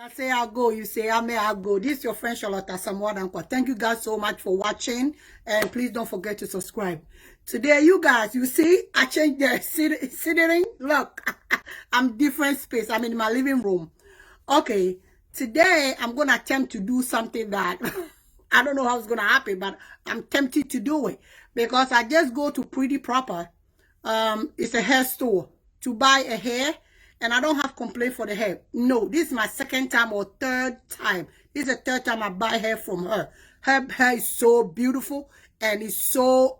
I say I'll go, you say I'll go. This is your friend Charlotte Samoa. Thank you guys so much for watching, and please don't forget to subscribe. Today, you guys, you see, I changed the sitting. Look, I'm different space. I'm in my living room. Okay, today I'm gonna attempt to do something that I don't know how it's gonna happen, but I'm tempted to do it because I just go to Pretty Proper. It's a hair store to buy a hair. And I don't have complaint for the hair. No, this is my second time or third time. This is the third time I buy hair from her. Her hair is so beautiful and it's so,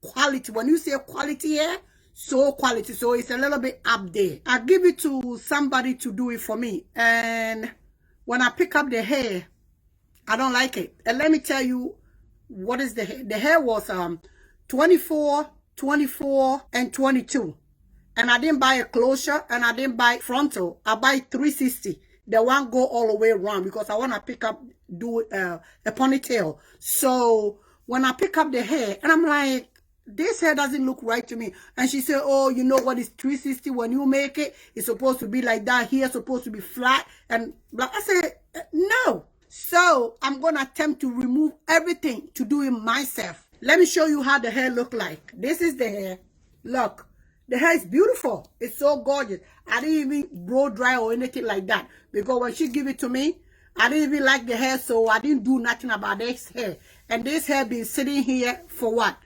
quality. When you say quality hair, so quality. So it's a little bit up there. I give it to somebody to do it for me. And when I pick up the hair, I don't like it. And let me tell you what is the hair. The hair was 24, 24, and 22. And I didn't buy a closure and I didn't buy frontal. I buy 360. The one go all the way around because I want to pick up, do a ponytail. So when I pick up the hair and I'm like, this hair doesn't look right to me. And she said, oh, you know what is 360 when you make it? It's supposed to be like that. Here, supposed to be flat. And I said, no. So I'm going to attempt to remove everything to do it myself. Let me show you how the hair look like. This is the hair. Look. The hair is beautiful. It's so gorgeous. I didn't even blow dry or anything like that. Because when she gave it to me, I didn't even like the hair, so I didn't do nothing about this hair. And this hair been sitting here for what?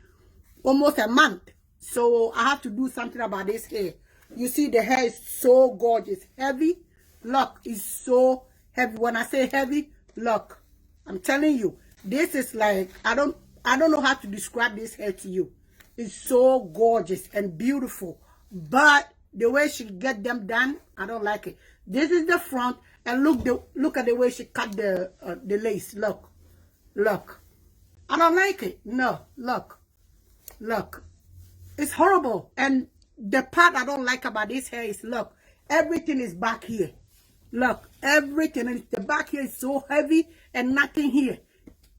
Almost a month. So I have to do something about this hair. You see the hair is so gorgeous. Heavy. Look, it's so heavy. When I say heavy, look. I'm telling you. This is like, I don't know how to describe this hair to you. It's so gorgeous and beautiful. But the way she get them done, I don't like it. This is the front. And look at the way she cut the lace. Look. Look. I don't like it. No. Look. Look. It's horrible. And the part I don't like about this hair is, look. Everything is back here. Look. Everything. And the back here is so heavy and nothing here.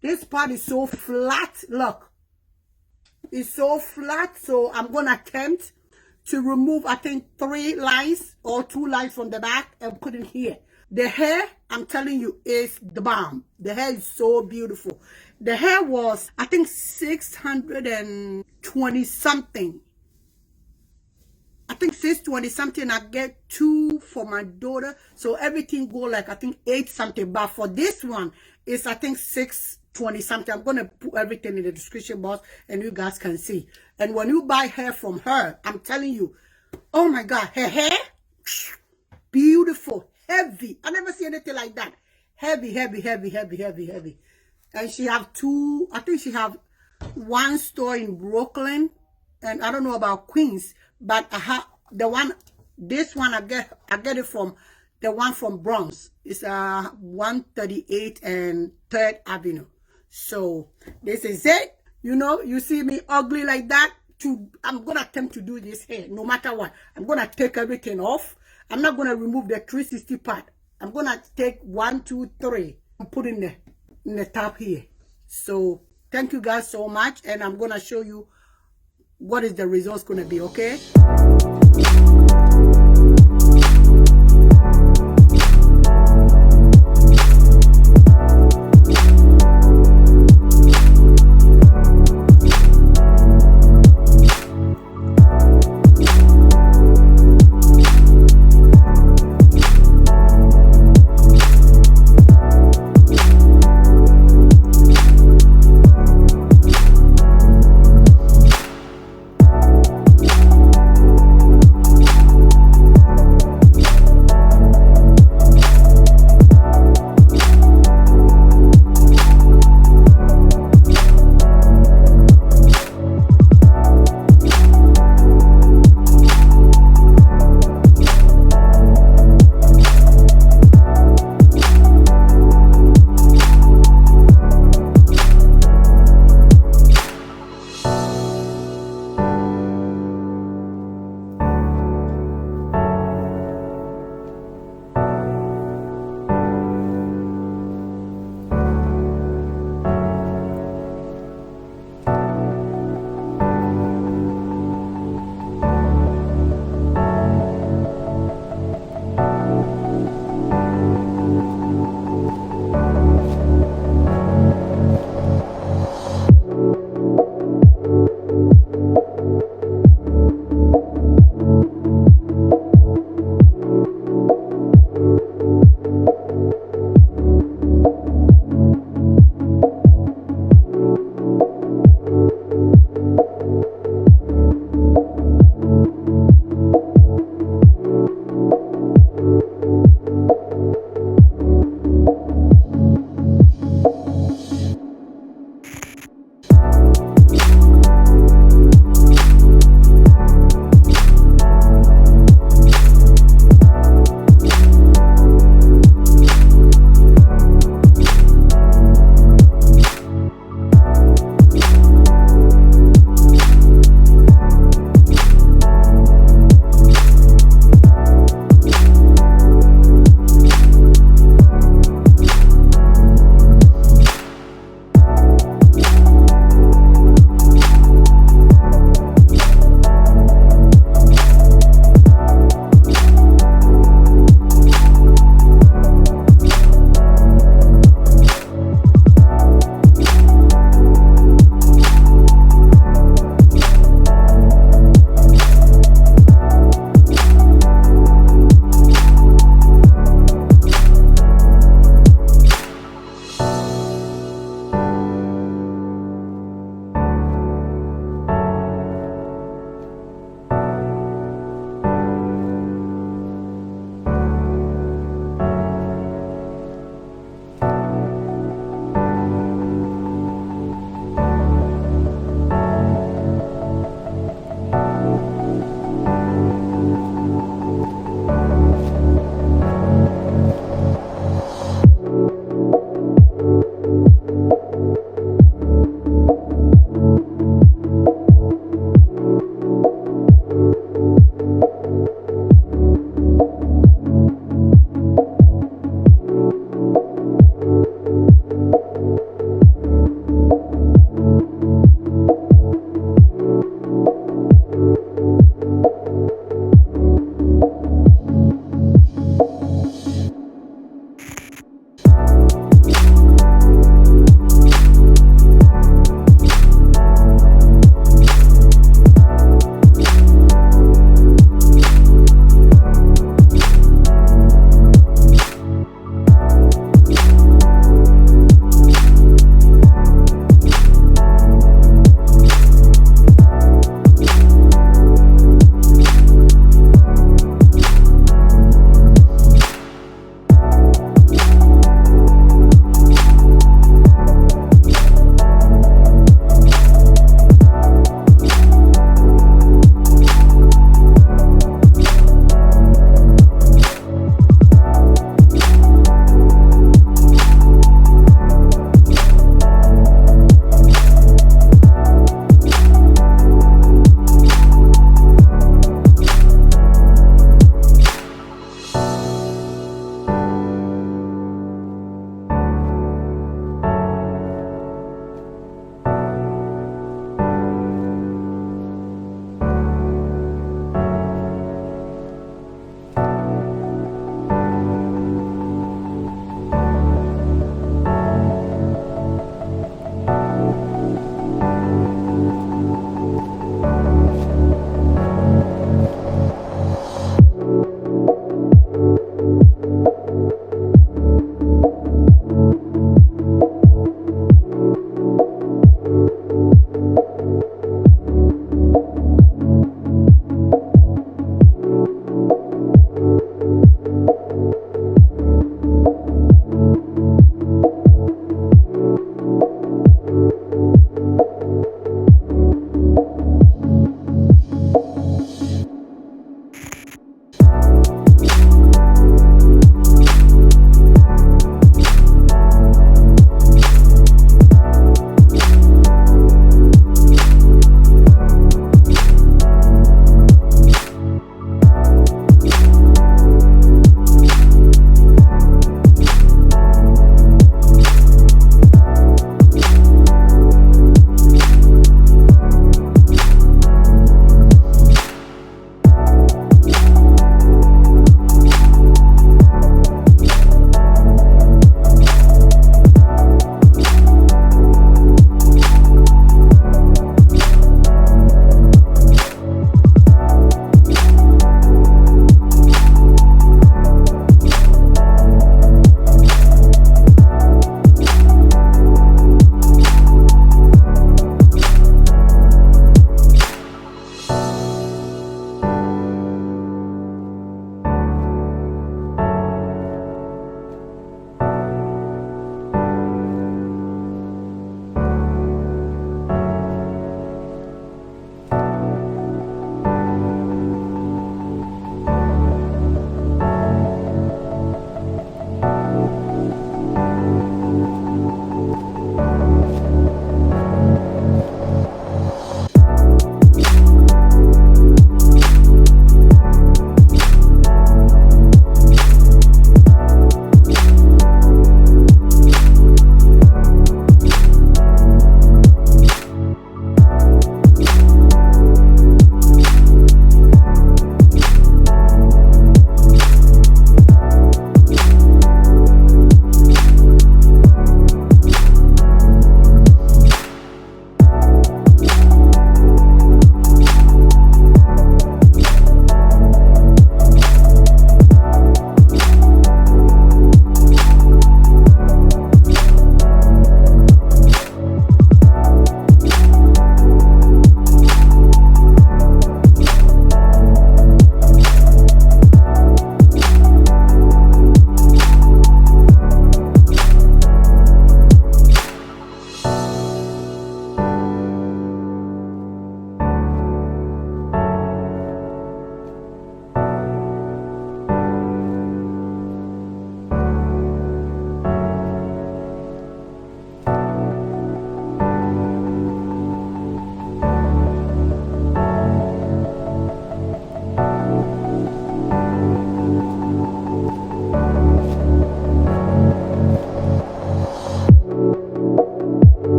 This part is so flat. Look. It's so flat, so I'm going to attempt to remove, I think, 3 lines or 2 lines from the back and put it here. The hair, I'm telling you, is the bomb. The hair is so beautiful. The hair was, I think, 620 something. I think 620 something. I get 2 for my daughter. So everything go like, I think, 8 something. But for this one, it's, I think, 620 something. I'm going to put everything in the description box and you guys can see. And when you buy hair from her, I'm telling you, oh my God, her hair, beautiful, heavy. I never see anything like that. Heavy, heavy, heavy, heavy, heavy, heavy. And she have 2, I think she have 1 store in Brooklyn. And I don't know about Queens, but I have the one, this one I get it from the one from Bronx. It's 138 and 3rd Avenue. So this is it. You know, you see me ugly like that. I'm going to attempt to do this hair no matter what. I'm going to take everything off. I'm not going to remove the 360 part. I'm going to take 1, 2, 3 and put in the top here. So thank you guys so much. And I'm going to show you what is the results going to be, okay?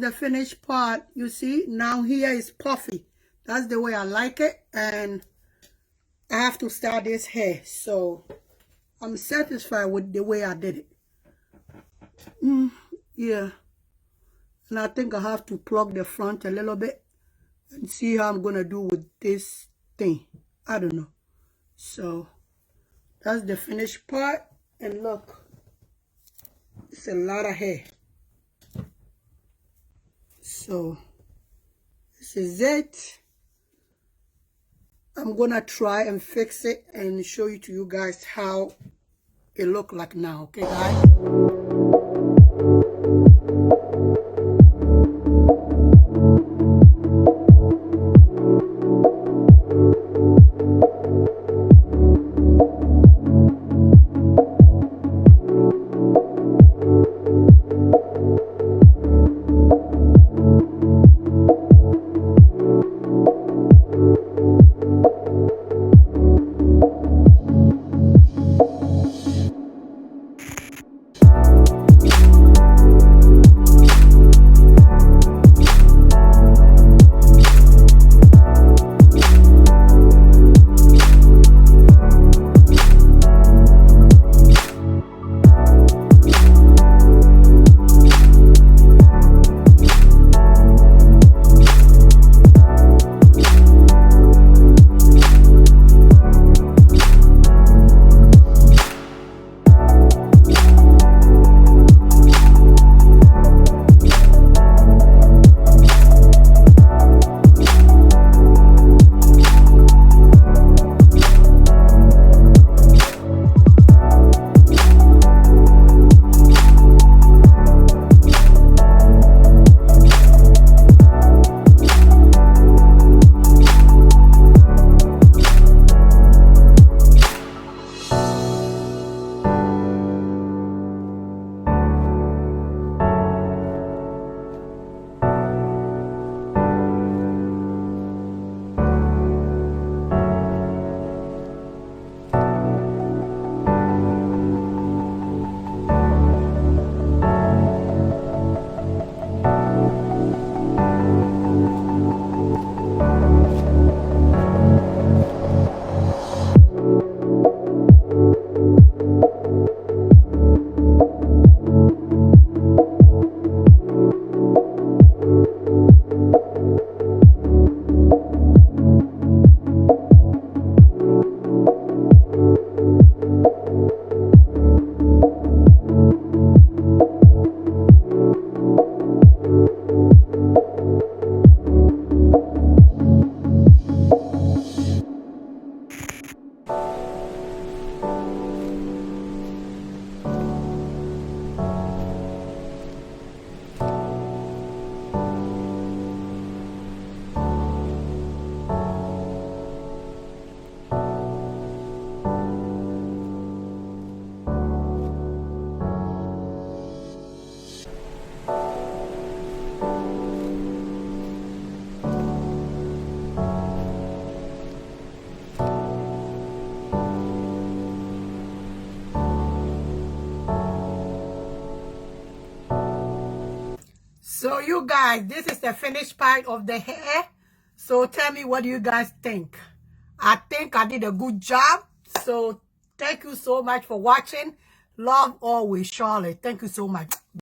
the finished part. You see, now here is puffy. That's the way I like it. And I have to style this hair. So I'm satisfied with the way I did it. Yeah. And I think I have to plug the front a little bit and see how I'm going to do with this thing. I don't know. So that's the finished part. And look, it's a lot of hair. So this is it. I'm going to try and fix it and show you to you guys how it look like now. Okay, guys? So you guys, this is the finished part of the hair. So tell me, what do you guys think? I think I did a good job. So thank you so much for watching. Love always, Charlotte. Thank you so much.